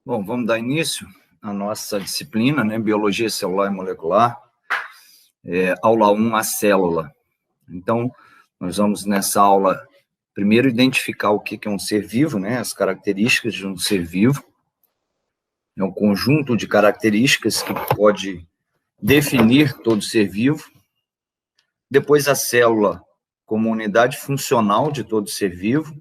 Bom, vamos dar início à nossa disciplina, né? Biologia celular e molecular, aula 1, a célula. Então, nós vamos nessa aula, primeiro, identificar o que é um ser vivo, né? As características de um ser vivo. É um conjunto de características que pode definir todo ser vivo. Depois, a célula como unidade funcional de todo ser vivo.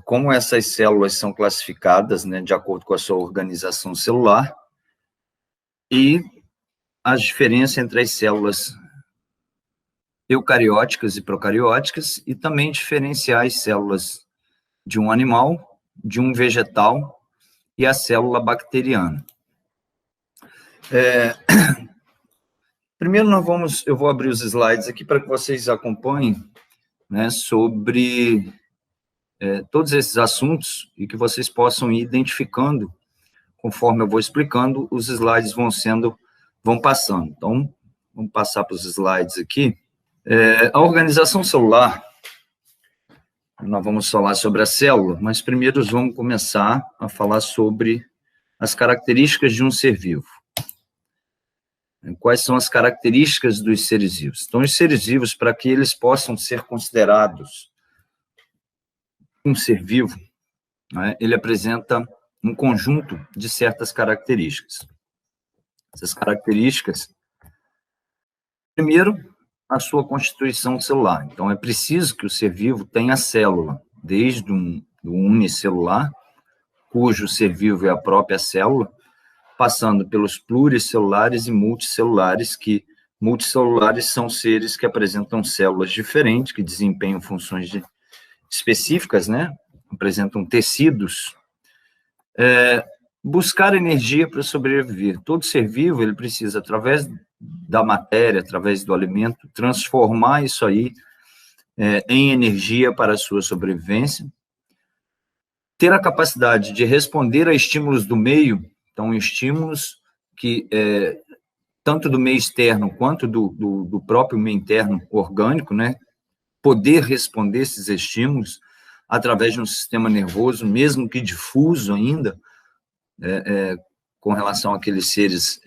Como essas células são classificadas, né, de acordo com a sua organização celular, e as diferenças entre as células eucarióticas e procarióticas, e também diferenciar as células de um animal, de um vegetal e a célula bacteriana. Primeiro eu vou abrir os slides aqui para que vocês acompanhem, né, sobre todos esses assuntos e que vocês possam ir identificando, conforme eu vou explicando, os slides vão passando. Então, vamos passar para os slides aqui. A organização celular, nós vamos falar sobre a célula, mas primeiro vamos começar a falar sobre as características de um ser vivo. Quais são as características dos seres vivos? Então, os seres vivos, para que eles possam ser considerados um ser vivo, né, ele apresenta um conjunto de certas características. Essas características, primeiro, a sua constituição celular. Então, é preciso que o ser vivo tenha célula, desde um unicelular, cujo ser vivo é a própria célula, passando pelos pluricelulares e multicelulares, que multicelulares são seres que apresentam células diferentes, que desempenham funções específicas, né? Apresentam tecidos. Buscar energia para sobreviver. Todo ser vivo, ele precisa, através da matéria, através do alimento, transformar isso aí em energia para a sua sobrevivência. Ter a capacidade de responder a estímulos do meio, então, estímulos que, tanto do meio externo quanto do próprio meio interno orgânico, né? Poder responder esses estímulos através de um sistema nervoso, mesmo que difuso ainda, com relação àqueles seres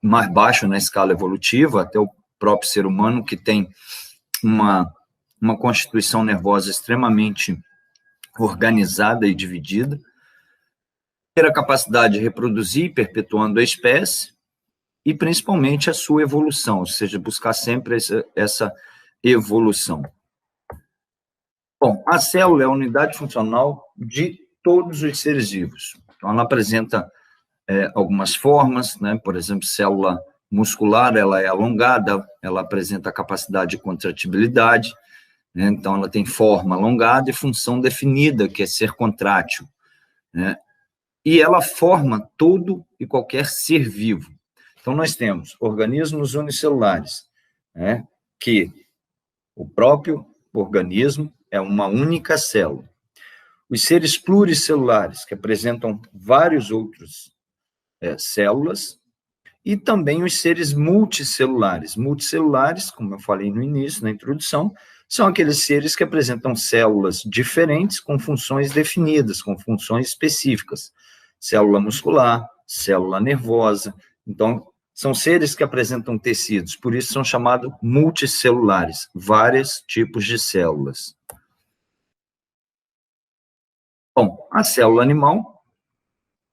mais baixos na escala evolutiva, até o próprio ser humano, que tem uma constituição nervosa extremamente organizada e dividida. Ter a capacidade de reproduzir, perpetuando a espécie, e principalmente a sua evolução, ou seja, buscar sempre essa evolução. Bom, a célula é a unidade funcional de todos os seres vivos. Então, ela apresenta algumas formas, né? Por exemplo, célula muscular, ela é alongada, ela apresenta a capacidade de contratibilidade, né? Então, ela tem forma alongada e função definida, que é ser contrátil, né? E ela forma todo e qualquer ser vivo. Então, nós temos organismos unicelulares, né? Que o próprio organismo é uma única célula. Os seres pluricelulares, que apresentam vários outros células, e também os seres multicelulares. Multicelulares, como eu falei no início, na introdução, são aqueles seres que apresentam células diferentes com funções definidas, com funções específicas. Célula muscular, célula nervosa. Então, são seres que apresentam tecidos, por isso são chamados multicelulares, vários tipos de células. Bom, a célula animal,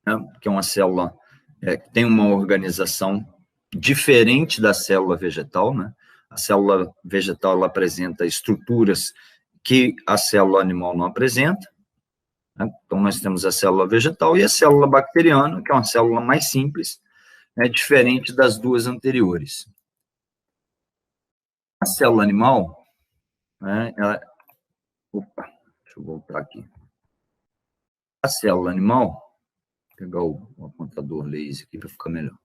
né, que é uma célula que tem uma organização diferente da célula vegetal, né? A célula vegetal ela apresenta estruturas que a célula animal não apresenta, né? Então, nós temos a célula vegetal e a célula bacteriana, que é uma célula mais simples, né, diferente das duas anteriores. A célula animal, né, deixa eu voltar aqui. A célula animal, vou pegar o apontador laser aqui para ficar melhor.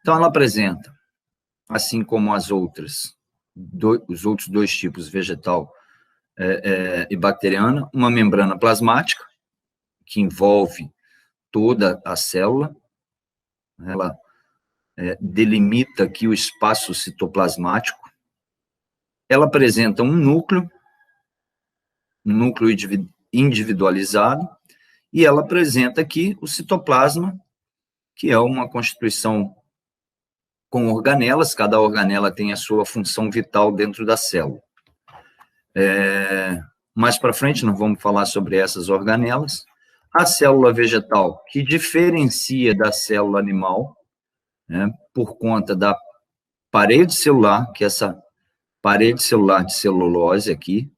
Então, ela apresenta, assim como as outras, os outros dois tipos, vegetal e bacteriana, uma membrana plasmática, que envolve toda a célula. Ela delimita aqui o espaço citoplasmático. Ela apresenta um núcleo, núcleo individualizado, e ela apresenta aqui o citoplasma, que é uma constituição com organelas, cada organela tem a sua função vital dentro da célula. Mais para frente, nós vamos falar sobre essas organelas. A célula vegetal, que diferencia da célula animal, né, por conta da parede celular, que é essa parede celular de celulose aqui,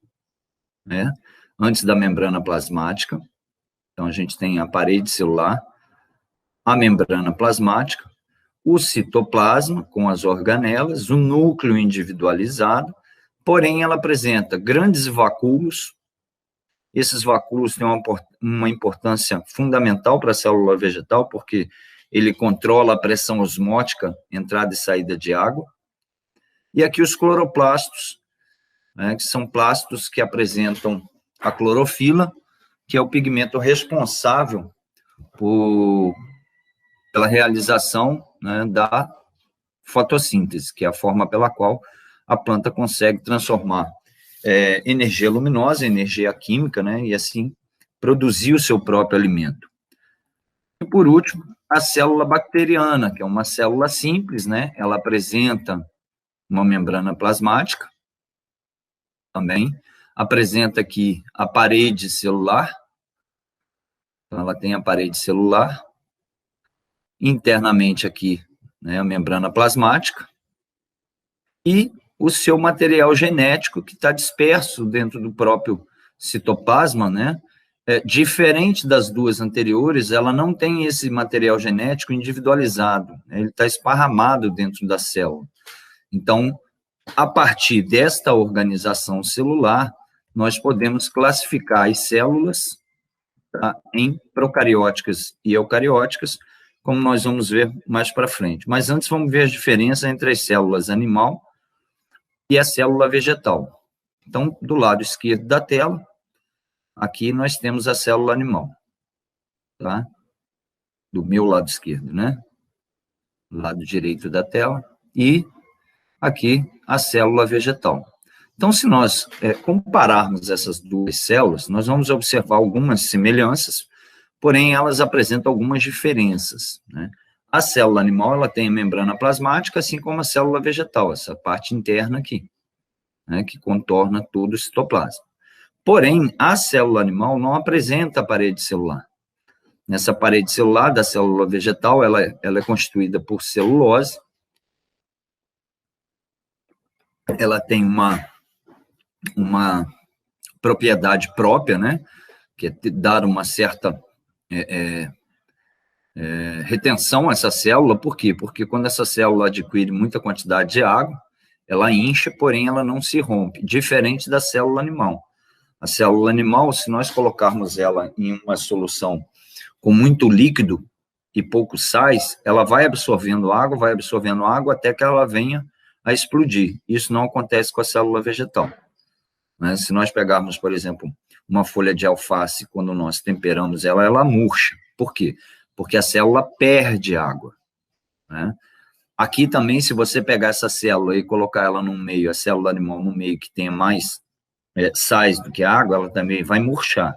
né, antes da membrana plasmática. Então, a gente tem a parede celular, a membrana plasmática, o citoplasma com as organelas, o núcleo individualizado, porém, ela apresenta grandes vacúolos. Esses vacúolos têm uma importância fundamental para a célula vegetal, porque ele controla a pressão osmótica, entrada e saída de água. E aqui os cloroplastos, né, que são plastos que apresentam a clorofila, que é o pigmento responsável pela realização, né, da fotossíntese, que é a forma pela qual a planta consegue transformar energia luminosa, energia química, né, e assim produzir o seu próprio alimento. E, por último, a célula bacteriana, que é uma célula simples, né, ela apresenta uma membrana plasmática, também apresenta aqui a parede celular, então ela tem a parede celular, internamente aqui, né, a membrana plasmática, e o seu material genético que está disperso dentro do próprio citoplasma, né? Diferente das duas anteriores, ela não tem esse material genético individualizado, né? Ele está esparramado dentro da célula. Então, a partir desta organização celular, nós podemos classificar as células, tá, em procarióticas e eucarióticas, como nós vamos ver mais para frente. Mas antes vamos ver a diferença entre as células animal e a célula vegetal. Então, do lado esquerdo da tela, aqui nós temos a célula animal, tá? Do meu lado esquerdo, né? Do lado direito da tela. E aqui a célula vegetal. Então, se nós compararmos essas duas células, nós vamos observar algumas semelhanças, porém elas apresentam algumas diferenças, né? A célula animal, ela tem a membrana plasmática, assim como a célula vegetal, essa parte interna aqui, né, que contorna todo o citoplasma. Porém, a célula animal não apresenta a parede celular. Nessa parede celular da célula vegetal, ela é constituída por celulose, ela tem uma propriedade própria, né, que é dar uma certa retenção a essa célula. Por quê? Porque quando essa célula adquire muita quantidade de água, ela incha, porém ela não se rompe, diferente da célula animal. A célula animal, se nós colocarmos ela em uma solução com muito líquido e pouco sais, ela vai absorvendo água até que ela venha a explodir. Isso não acontece com a célula vegetal, né? Se nós pegarmos, por exemplo, uma folha de alface, quando nós temperamos ela, ela murcha. Por quê? Porque a célula perde água, né? Aqui também, se você pegar essa célula e colocar ela no meio, a célula animal no meio que tenha mais sais do que água, ela também vai murchar.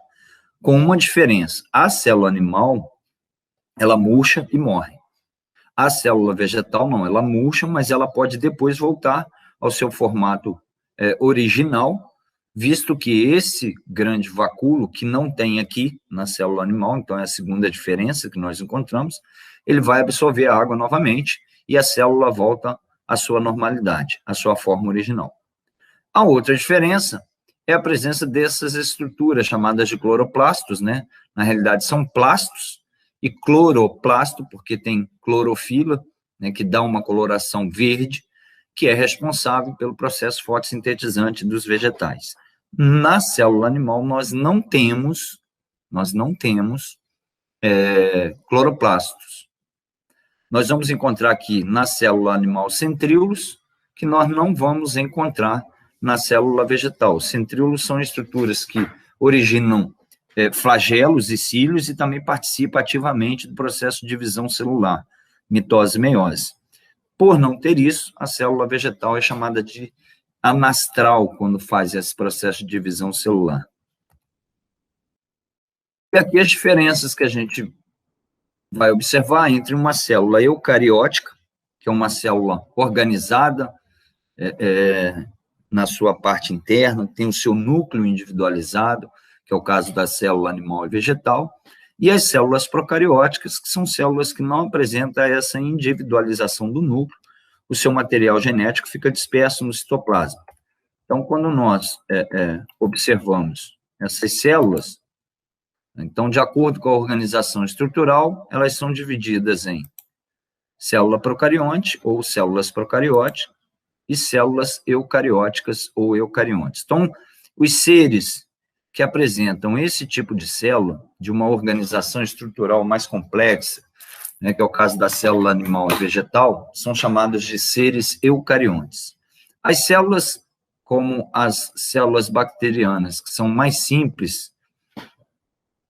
Com uma diferença: a célula animal, ela murcha e morre. A célula vegetal não, ela murcha, mas ela pode depois voltar ao seu formato original, visto que esse grande vacúolo, que não tem aqui na célula animal, então é a segunda diferença que nós encontramos, ele vai absorver a água novamente e a célula volta à sua normalidade, à sua forma original. A outra diferença é a presença dessas estruturas chamadas de cloroplastos, né? Na realidade, são plastos, e cloroplasto, porque tem clorofila, né, que dá uma coloração verde, que é responsável pelo processo fotossintetizante dos vegetais. Na célula animal, nós não temos cloroplastos. Nós vamos encontrar aqui na célula animal centríolos, que nós não vamos encontrar na célula vegetal. Centríolos são estruturas que originam flagelos e cílios e também participam ativamente do processo de divisão celular, mitose e meiose. Por não ter isso, a célula vegetal é chamada de anastral quando faz esse processo de divisão celular. E aqui as diferenças que a gente vai observar entre uma célula eucariótica, que é uma célula organizada na sua parte interna, tem o seu núcleo individualizado, que é o caso da célula animal e vegetal, e as células procarióticas, que são células que não apresentam essa individualização do núcleo, o seu material genético fica disperso no citoplasma. Então, quando nós observamos essas células, então, de acordo com a organização estrutural, elas são divididas em célula procarionte ou células procarióticas e células eucarióticas ou eucariontes. Então, os seres que apresentam esse tipo de célula, de uma organização estrutural mais complexa, né, que é o caso da célula animal e vegetal, são chamados de seres eucariontes. As células, como as células bacterianas, que são mais simples,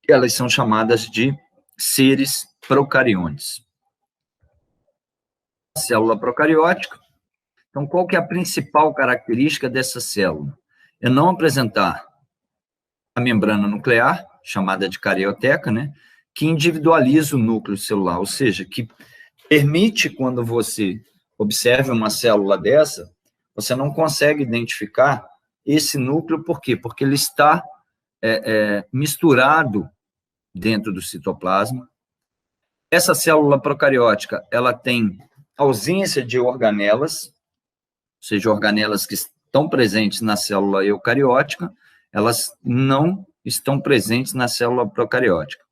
elas são chamadas de seres procariontes. A célula procariótica, então, qual que é a principal característica dessa célula? É não apresentar a membrana nuclear, chamada de carioteca, né, que individualiza o núcleo celular, ou seja, que permite, quando você observa uma célula dessa, você não consegue identificar esse núcleo, por quê? Porque ele está misturado dentro do citoplasma. Essa célula procariótica, ela tem ausência de organelas, ou seja, organelas que estão presentes na célula eucariótica, elas não estão presentes na célula procariótica.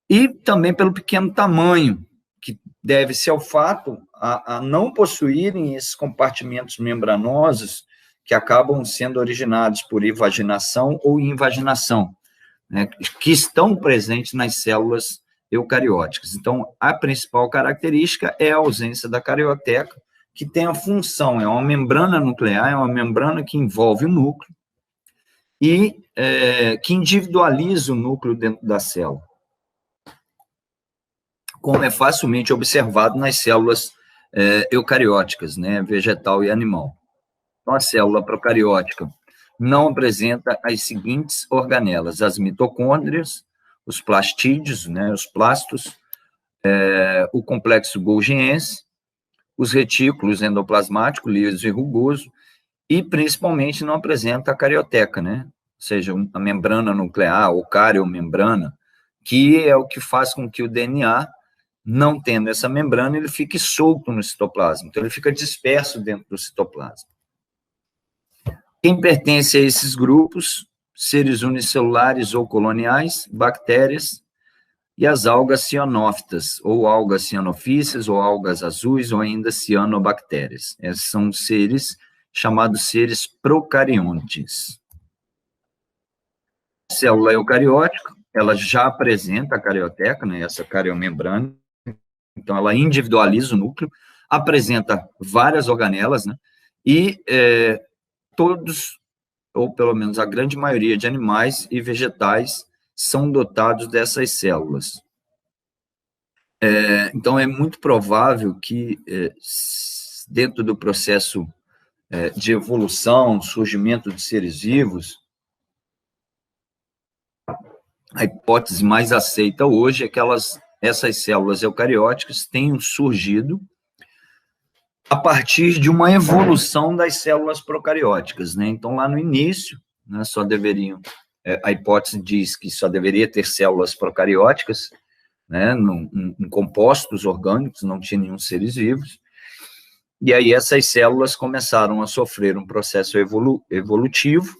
E também pelo pequeno tamanho, que deve-se ao fato a não possuírem esses compartimentos membranosos que acabam sendo originados por invaginação ou invaginação, né, que estão presentes nas células eucarióticas. Então, a principal característica é a ausência da carioteca, que tem a função, é uma membrana nuclear, é uma membrana que envolve o núcleo e que individualiza o núcleo dentro da célula, como é facilmente observado nas células eucarióticas, né, vegetal e animal. Então, a célula procariótica não apresenta as seguintes organelas: as mitocôndrias, os plastídeos, né, os plastos, o complexo golgiense, os retículos endoplasmáticos, liso e rugoso, e principalmente não apresenta a carioteca, né, ou seja, a membrana nuclear, ou cariomembrana, que é o que faz com que o DNA, não tendo essa membrana, ele fique solto no citoplasma, então ele fica disperso dentro do citoplasma. Quem pertence a esses grupos? Seres unicelulares ou coloniais, bactérias e as algas cianófitas, ou algas cianofíceas, ou algas azuis, ou ainda cianobactérias. Esses são seres chamados seres procariontes. A célula eucariótica, ela já apresenta a carioteca, né, essa cariomembrana, então ela individualiza o núcleo, apresenta várias organelas, né, e todos, ou pelo menos a grande maioria de animais e vegetais, são dotados dessas células. Então, é muito provável que, dentro do processo de evolução, surgimento de seres vivos, a hipótese mais aceita hoje é que essas células eucarióticas tenham surgido a partir de uma evolução das células procarióticas, né? Então, lá no início, né, a hipótese diz que só deveria ter células procarióticas, né, em compostos orgânicos, não tinha nenhum seres vivos, e aí essas células começaram a sofrer um processo evolutivo,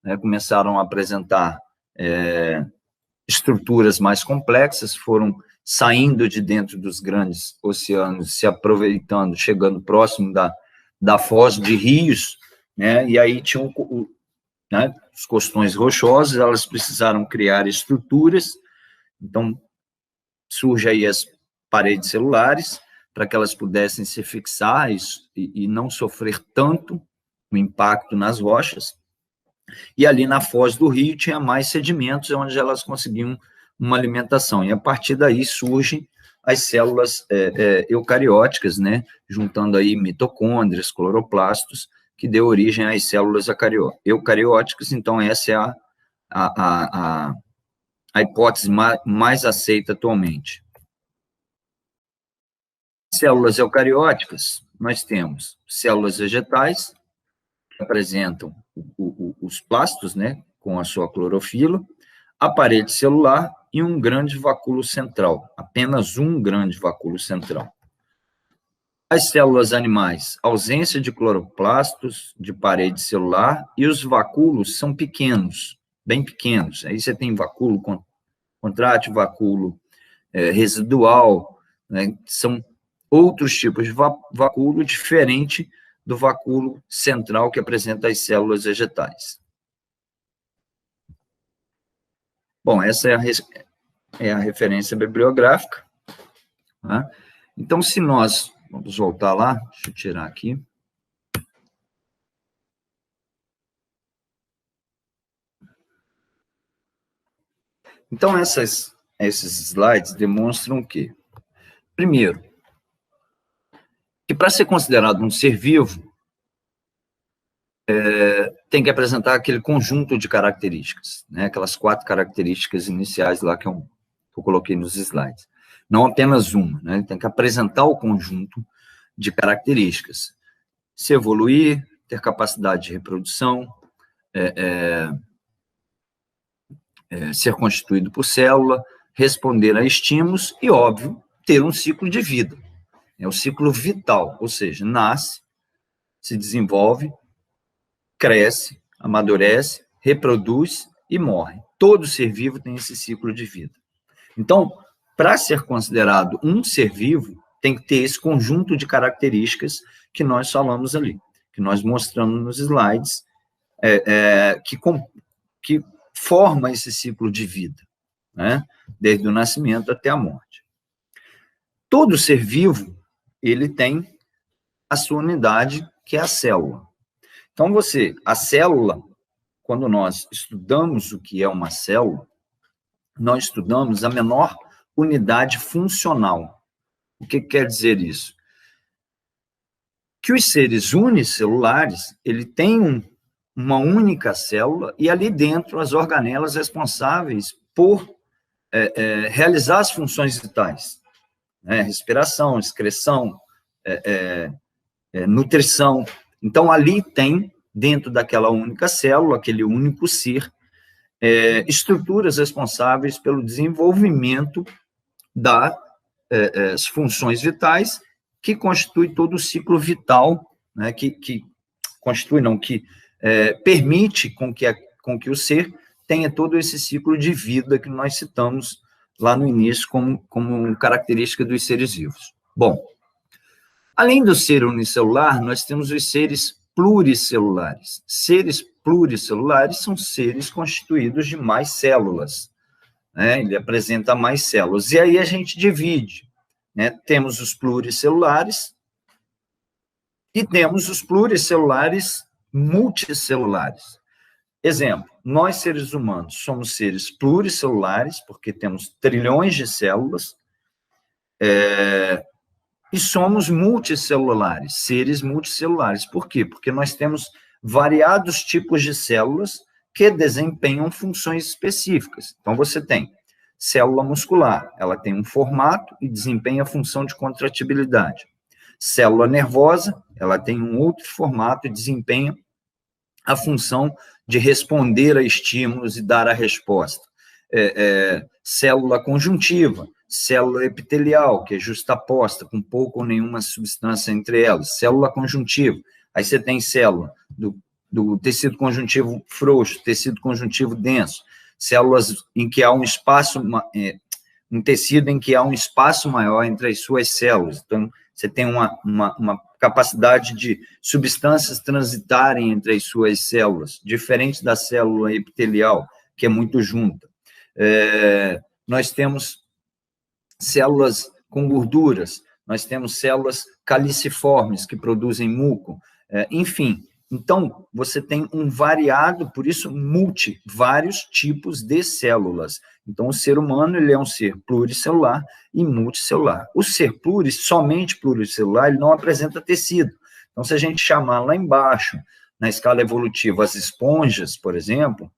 né, começaram a apresentar estruturas mais complexas, foram saindo de dentro dos grandes oceanos, se aproveitando, chegando próximo da foz de rios, né, e aí tinham né, os costões rochosos, elas precisaram criar estruturas, então surge aí as paredes celulares, para que elas pudessem se fixar e não sofrer tanto o impacto nas rochas, e ali na foz do rio tinha mais sedimentos, onde elas conseguiam uma alimentação, e a partir daí surgem as células eucarióticas, né, juntando aí mitocôndrias, cloroplastos, que deu origem às células eucarióticas. Então essa é a hipótese mais aceita atualmente. Células eucarióticas, nós temos células vegetais, que apresentam os plastos, né, com a sua clorofila, a parede celular e um grande vacúolo central, apenas um grande vacúolo central. As células animais, ausência de cloroplastos, de parede celular, e os vacúolos são pequenos, bem pequenos. Aí você tem vacúolo contrátil, vacúolo residual, né? São outros tipos de vacúolo diferente do vacúolo central que apresenta as células vegetais. Bom, essa é a referência bibliográfica. Tá? Então, se nós... Vamos voltar lá, deixa eu tirar aqui. Então, esses slides demonstram o quê? Primeiro, que para ser considerado um ser vivo, tem que apresentar aquele conjunto de características, né? Aquelas 4 características iniciais lá que eu coloquei nos slides. Não apenas uma, né? Ele tem que apresentar o conjunto de características. Se evoluir, ter capacidade de reprodução, ser constituído por célula, responder a estímulos e, óbvio, ter um ciclo de vida. É o ciclo vital, ou seja, nasce, se desenvolve, cresce, amadurece, reproduz e morre. Todo ser vivo tem esse ciclo de vida. Então, para ser considerado um ser vivo, tem que ter esse conjunto de características que nós falamos ali, que nós mostramos nos slides, que forma esse ciclo de vida, né? Desde o nascimento até a morte. Todo ser vivo, ele tem a sua unidade, que é a célula. Então, a célula, quando nós estudamos o que é uma célula, nós estudamos a menor unidade funcional. O que quer dizer isso? Que os seres unicelulares, ele tem uma única célula e ali dentro as organelas responsáveis por realizar as funções vitais, né? Respiração, excreção, nutrição. Então, ali tem, dentro daquela única célula, aquele único ser, estruturas responsáveis pelo desenvolvimento das funções vitais, que constitui todo o ciclo vital, né, que permite com que o ser tenha todo esse ciclo de vida que nós citamos lá no início como característica dos seres vivos. Bom, além do ser unicelular, nós temos os seres pluricelulares. Seres pluricelulares são seres constituídos de mais células, né? Ele apresenta mais células. E aí a gente divide, né? Temos os pluricelulares e temos os pluricelulares multicelulares. Exemplo, nós seres humanos somos seres pluricelulares, porque temos trilhões de células, e somos multicelulares, seres multicelulares. Por quê? Porque nós temos variados tipos de células que desempenham funções específicas. Então, você tem célula muscular, ela tem um formato e desempenha a função de contratibilidade. Célula nervosa, ela tem um outro formato e desempenha a função de responder a estímulos e dar a resposta. Célula conjuntiva, célula epitelial, que é justaposta, com pouca ou nenhuma substância entre elas, célula conjuntiva. Aí você tem célula do tecido conjuntivo frouxo, tecido conjuntivo denso, células em que há um tecido em que há um espaço maior entre as suas células. Então, você tem uma capacidade de substâncias transitarem entre as suas células, diferente da célula epitelial, que é muito junta. Nós temos células com gorduras, nós temos células caliciformes, que produzem muco, enfim. Então, você tem um variado, por isso, vários tipos de células. Então, o ser humano, ele é um ser pluricelular e multicelular. O ser somente pluricelular, ele não apresenta tecido. Então, se a gente chamar lá embaixo, na escala evolutiva, as esponjas, por exemplo,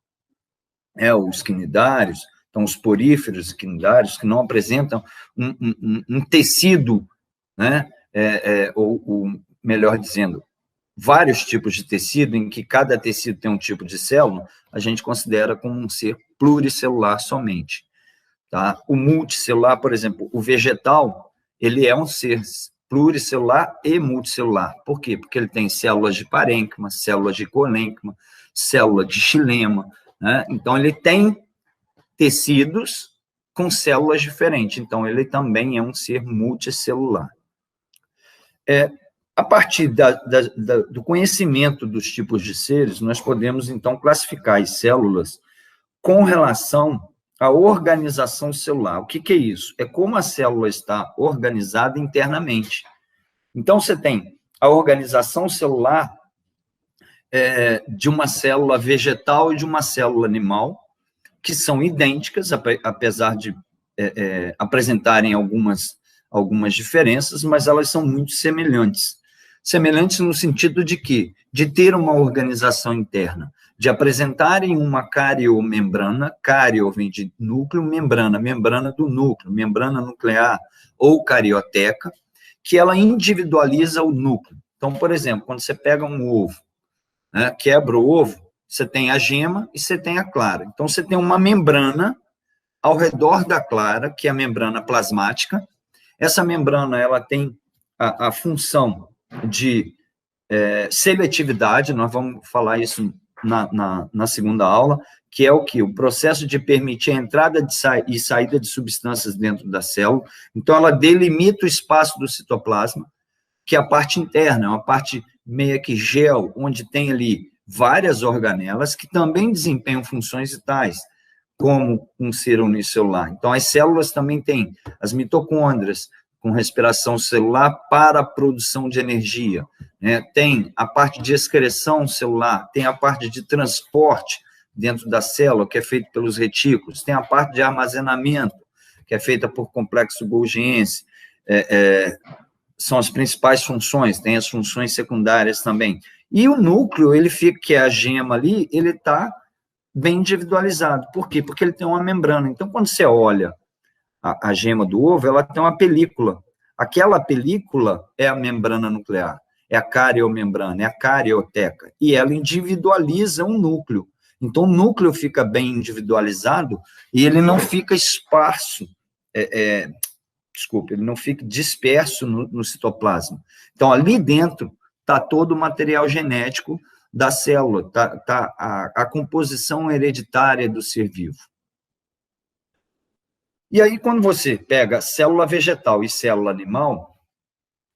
os quinidários, então os poríferos e quinidários, que não apresentam um tecido, né, ou melhor dizendo, vários tipos de tecido, em que cada tecido tem um tipo de célula, a gente considera como um ser pluricelular somente. Tá? O multicelular, por exemplo, o vegetal, ele é um ser pluricelular e multicelular. Por quê? Porque ele tem células de parênquima, células de colênquima, célula de xilema, né? Então, ele tem tecidos com células diferentes. Então, ele também é um ser multicelular. A partir do conhecimento dos tipos de seres, nós podemos, então, classificar as células com relação à organização celular. O que é isso? É como a célula está organizada internamente. Então, você tem a organização celular de uma célula vegetal e de uma célula animal, que são idênticas, apesar de apresentarem algumas diferenças, mas elas são muito semelhantes. Semelhantes no sentido de quê? De ter uma organização interna, de apresentarem uma cariomembrana, cario vem de núcleo, membrana do núcleo, membrana nuclear ou carioteca, que ela individualiza o núcleo. Então, por exemplo, quando você pega um ovo, né, quebra o ovo, você tem a gema e você tem a clara. Então, você tem uma membrana ao redor da clara, que é a membrana plasmática. Essa membrana ela tem a função de seletividade, nós vamos falar isso na segunda aula, que é o que? O processo de permitir a entrada e saída de substâncias dentro da célula. Então, ela delimita o espaço do citoplasma, que é a parte interna, uma parte meio que gel, onde tem ali várias organelas que também desempenham funções vitais, como um ser unicelular. Então, as células também têm as mitocôndrias, com respiração celular para a produção de energia, né? Tem a parte de excreção celular, tem a parte de transporte dentro da célula, que é feito pelos retículos, tem a parte de armazenamento, que é feita por complexo golgiense, são as principais funções, tem as funções secundárias também. E o núcleo, ele fica, que é a gema ali, ele está bem individualizado. Por quê? Porque ele tem uma membrana. Então, quando você olha a gema do ovo, ela tem uma película. Aquela película é a membrana nuclear, é a cariomembrana, é a carioteca, e ela individualiza um núcleo. Então, o núcleo fica bem individualizado e ele não fica esparso, ele não fica disperso no citoplasma. Então, ali dentro está todo o material genético da célula, tá a composição hereditária do ser vivo. E aí, quando você pega célula vegetal e célula animal,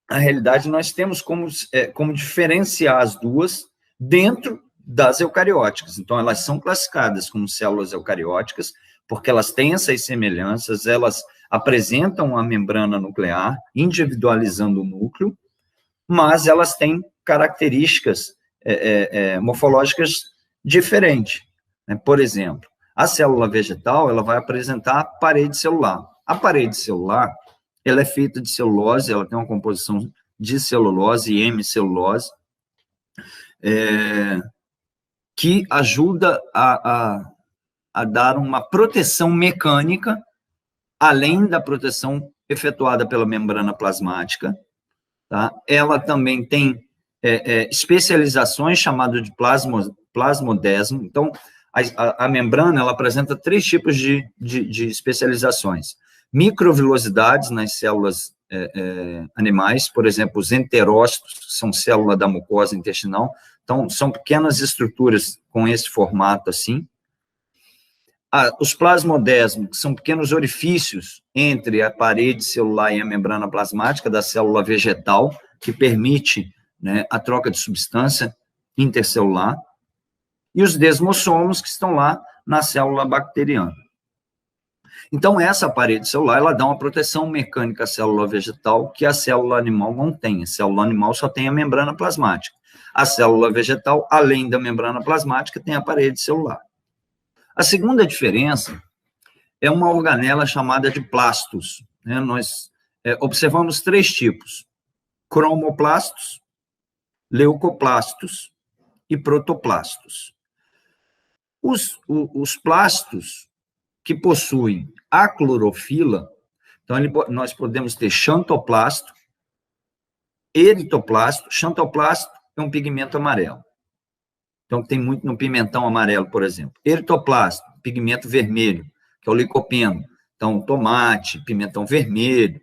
na realidade, nós temos como diferenciar as duas dentro das eucarióticas. Então, elas são classificadas como células eucarióticas, porque elas têm essas semelhanças, elas apresentam a membrana nuclear, individualizando o núcleo, mas elas têm características morfológicas diferentes. Né? Por exemplo, a célula vegetal ela vai apresentar a parede celular. A parede celular ela é feita de celulose, ela tem uma composição de celulose e hemicelulose, que ajuda a dar uma proteção mecânica, além da proteção efetuada pela membrana plasmática. Tá? Ela também tem especializações chamadas de plasmodesmo. Então, a membrana ela apresenta 3 tipos de especializações. Microvilosidades nas células animais, por exemplo, os enterócitos, que são células da mucosa intestinal. Então, são pequenas estruturas com esse formato assim. Os plasmodesmos, que são pequenos orifícios entre a parede celular e a membrana plasmática da célula vegetal, que permite, né, a troca de substância intercelular, e os desmossomos, que estão lá na célula bacteriana. Então, essa parede celular, ela dá uma proteção mecânica à célula vegetal que a célula animal não tem. A célula animal só tem a membrana plasmática. A célula vegetal, além da membrana plasmática, tem a parede celular. A segunda diferença é uma organela chamada de plastos. Né? Nós observamos 3 tipos: cromoplastos, leucoplastos e protoplastos. Os plastos que possuem a clorofila, então nós podemos ter xantoplasto, eritoplasto. Xantoplasto é um pigmento amarelo. Então, tem muito no pimentão amarelo, por exemplo. Eritoplasto, pigmento vermelho, que é o licopeno. Então, tomate, pimentão vermelho.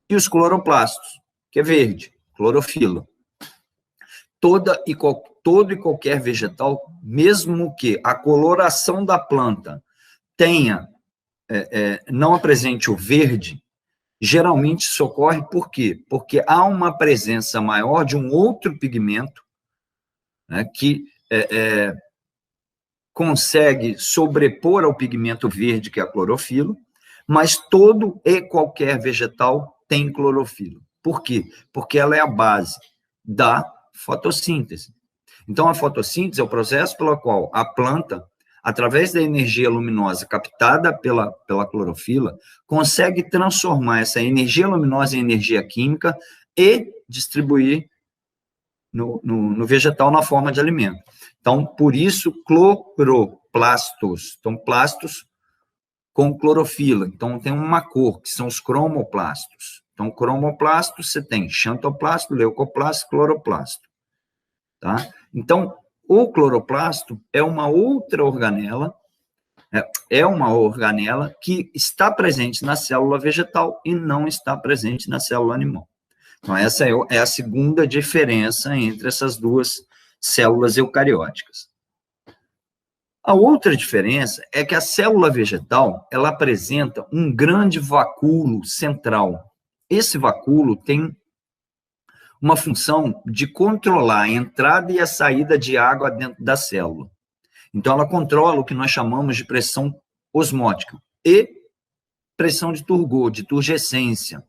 E os cloroplastos, que é verde, clorofila. Todo e qualquer vegetal, mesmo que a coloração da planta tenha, não apresente o verde, geralmente isso ocorre por quê? Porque há uma presença maior de um outro pigmento, né, que consegue sobrepor ao pigmento verde, que é a clorofila, mas todo e qualquer vegetal tem clorofila. Por quê? Porque ela é a base da fotossíntese. Então, a fotossíntese é o processo pelo qual a planta, através da energia luminosa captada pela clorofila, consegue transformar essa energia luminosa em energia química e distribuir no vegetal na forma de alimento. Então, por isso, cloroplastos. Então, plastos com clorofila. Então, tem uma cor, que são os cromoplastos. Então, cromoplastos, você tem xantoplasto, leucoplasto, cloroplasto. Tá? Então, o cloroplasto é uma outra organela, que está presente na célula vegetal e não está presente na célula animal. Então, essa é a segunda diferença entre essas duas células eucarióticas. A outra diferença é que a célula vegetal, ela apresenta um grande vacúolo central. Esse vacúolo tem uma função de controlar a entrada e a saída de água dentro da célula. Então, ela controla o que nós chamamos de pressão osmótica e pressão de turgor, de turgescência.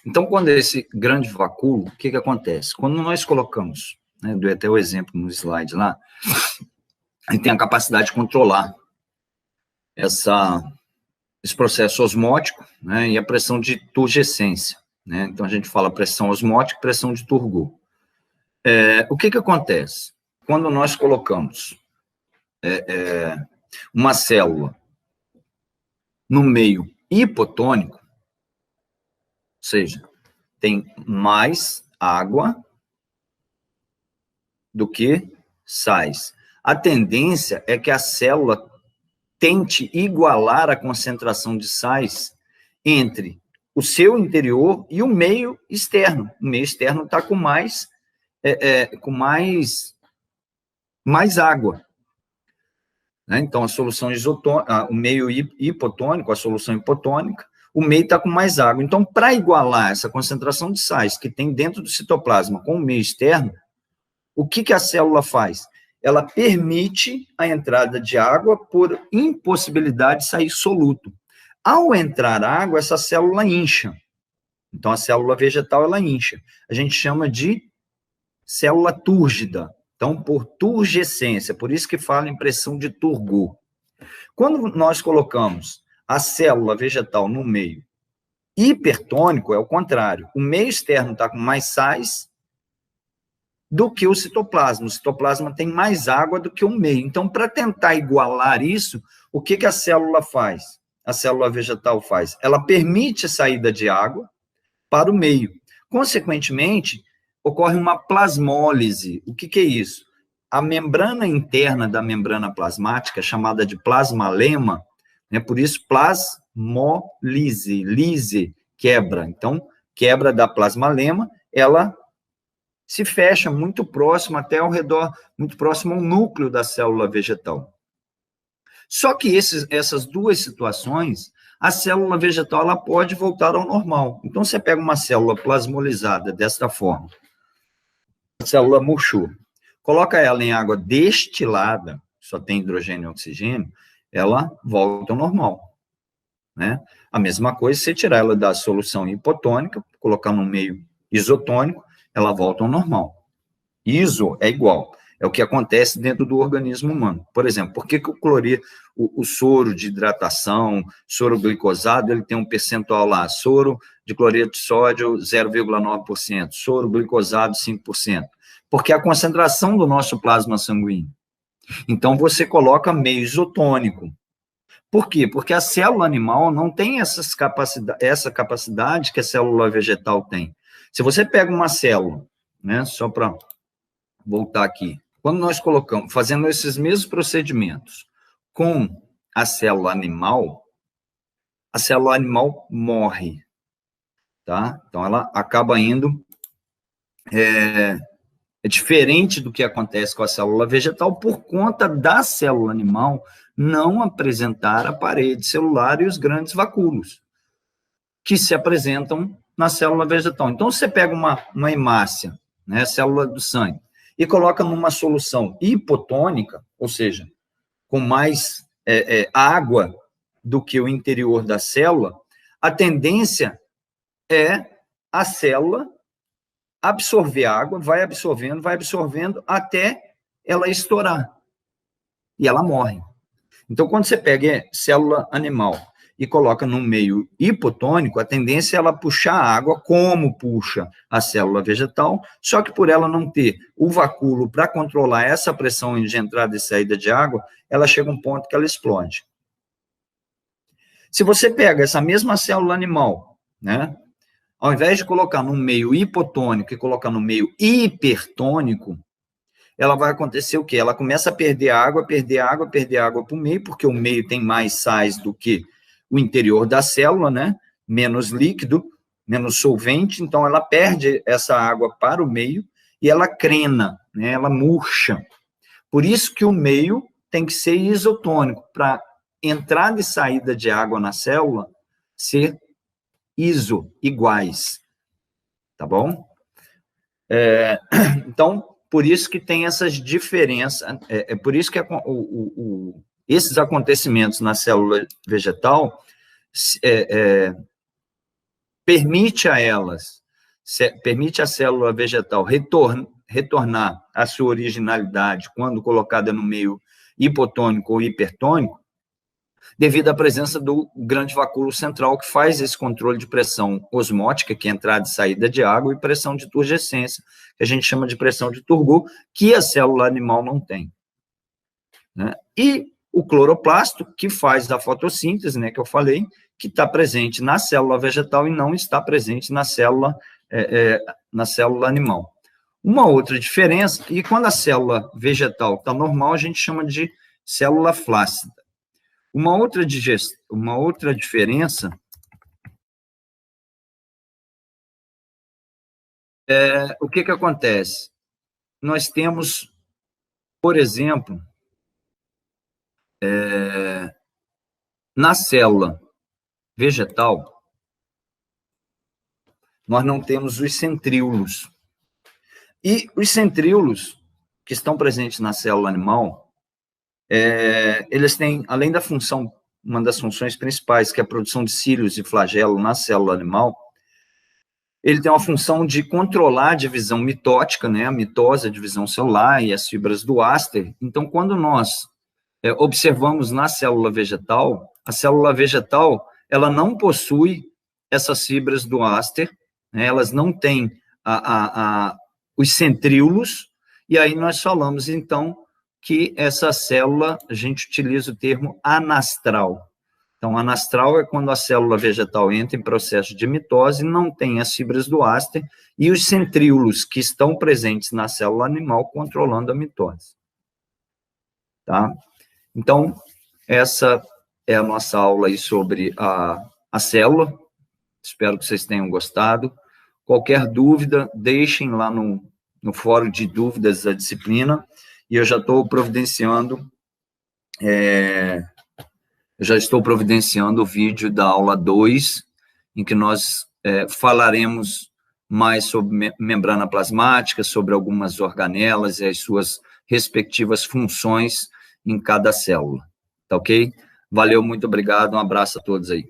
Então, quando é esse grande vacúolo, o que acontece? Quando nós colocamos, né, eu dei até o exemplo no slide lá, a gente tem a capacidade de controlar esse processo osmótico, né, e a pressão de turgescência, né? Então, a gente fala pressão osmótica e pressão de turgor. O que acontece? Quando nós colocamos uma célula no meio hipotônico, ou seja, tem mais água do que sais. A tendência é que a célula tente igualar a concentração de sais entre o seu interior e o meio externo. O meio externo está com mais água. Né? Então, a solução isotônica, o meio hipotônico, a solução hipotônica, o meio está com mais água. Então, para igualar essa concentração de sais que tem dentro do citoplasma com o meio externo, o que a célula faz? Ela permite a entrada de água por impossibilidade de sair soluto. Ao entrar água, essa célula incha. Então, a célula vegetal, ela incha. A gente chama de célula túrgida. Então, por turgescência, por isso que fala em pressão de turgor. Quando nós colocamos a célula vegetal no meio hipertônico, é o contrário. O meio externo está com mais sais do que o citoplasma. O citoplasma tem mais água do que o meio. Então, para tentar igualar isso, o que a célula faz? A célula vegetal faz? Ela permite a saída de água para o meio. Consequentemente, ocorre uma plasmólise. O que é isso? A membrana interna da membrana plasmática, chamada de plasmalema, né, por isso plasmólise, lise, quebra. Então, quebra da plasmalema, ela se fecha muito próximo, até ao redor, muito próximo ao núcleo da célula vegetal. Só que essas duas situações, a célula vegetal ela pode voltar ao normal. Então, você pega uma célula plasmolizada desta forma, a célula murchou, coloca ela em água destilada, só tem hidrogênio e oxigênio, ela volta ao normal. Né? A mesma coisa, se você tirar ela da solução hipotônica, colocar no meio isotônico, ela volta ao normal. Iso é igual. É o que acontece dentro do organismo humano. Por exemplo, por que o soro de hidratação, soro glicosado, ele tem um percentual lá, soro de cloreto de sódio 0,9%, soro glicosado 5%? Porque a concentração do nosso plasma sanguíneo. Então, você coloca meio isotônico. Por quê? Porque a célula animal não tem essa capacidade que a célula vegetal tem. Se você pega uma célula, né, só para voltar aqui, quando nós colocamos, fazendo esses mesmos procedimentos com a célula animal morre, tá? Então, ela acaba indo... É diferente do que acontece com a célula vegetal por conta da célula animal não apresentar a parede celular e os grandes vacúolos que se apresentam na célula vegetal. Então, você pega uma hemácia, né, célula do sangue, e coloca numa solução hipotônica, ou seja, com mais água do que o interior da célula, a tendência é a célula absorver água, vai absorvendo até ela estourar. E ela morre. Então, quando você pega célula animal e coloca num meio hipotônico, a tendência é ela puxar a água como puxa a célula vegetal, só que por ela não ter o vacúolo para controlar essa pressão de entrada e saída de água, ela chega a um ponto que ela explode. Se você pega essa mesma célula animal, né, ao invés de colocar no meio hipotônico e colocar no meio hipertônico, ela vai acontecer o quê? Ela começa a perder água para o meio, porque o meio tem mais sais do que o interior da célula, né? Menos líquido, menos solvente, então ela perde essa água para o meio e ela crena, né? Ela murcha. Por isso que o meio tem que ser isotônico, para entrada e saída de água na célula ser iguais, tá bom? Então, por isso que tem essas diferenças, por isso que esses acontecimentos na célula vegetal permite a célula vegetal retornar à sua originalidade quando colocada no meio hipotônico ou hipertônico, devido à presença do grande vacúolo central, que faz esse controle de pressão osmótica, que é entrada e saída de água, e pressão de turgescência, que a gente chama de pressão de Turgot, que a célula animal não tem. Né? E o cloroplasto, que faz a fotossíntese, né, que eu falei, que está presente na célula vegetal e não está presente na célula animal. Uma outra diferença, e quando a célula vegetal está normal, a gente chama de célula flácida. Uma outra diferença o que acontece? Nós temos, por exemplo, na célula vegetal, nós não temos os centríolos. E os centríolos que estão presentes na célula animal, eles têm, além da função, uma das funções principais, que é a produção de cílios e flagelo na célula animal, ele tem uma função de controlar a divisão mitótica, né, a mitose, a divisão celular e as fibras do áster. Então, quando nós observamos na célula vegetal, a célula vegetal, ela não possui essas fibras do áster, né, elas não têm os centríolos, e aí nós falamos, então, que essa célula, a gente utiliza o termo anastral. Então, anastral é quando a célula vegetal entra em processo de mitose, não tem as fibras do áster e os centríolos que estão presentes na célula animal controlando a mitose. Tá? Então, essa é a nossa aula aí sobre a célula. Espero que vocês tenham gostado. Qualquer dúvida, deixem lá no fórum de dúvidas da disciplina, e eu já estou providenciando o vídeo da aula 2, em que nós falaremos mais sobre membrana plasmática, sobre algumas organelas e as suas respectivas funções em cada célula. Tá ok? Valeu, muito obrigado, um abraço a todos aí.